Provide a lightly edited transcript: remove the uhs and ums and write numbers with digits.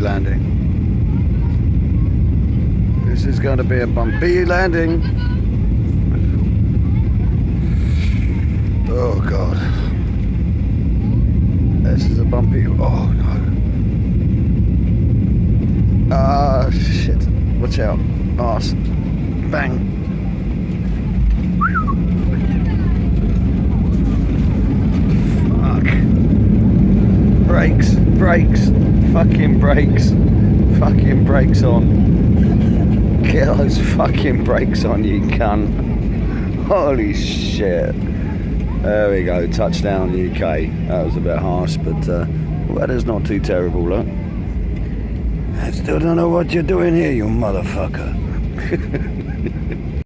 landing. This is going to be a bumpy landing. Oh God. This is a bumpy. Oh no. Ah, shit. Watch out. Arse. Bang. Fuck. Brakes. Brakes. Fucking brakes. Fucking brakes on. Get those fucking brakes on, you cunt. Holy shit. There we go. Touchdown UK. That was a bit harsh, but weather's not too terrible, look. I still don't know what you're doing here, you motherfucker.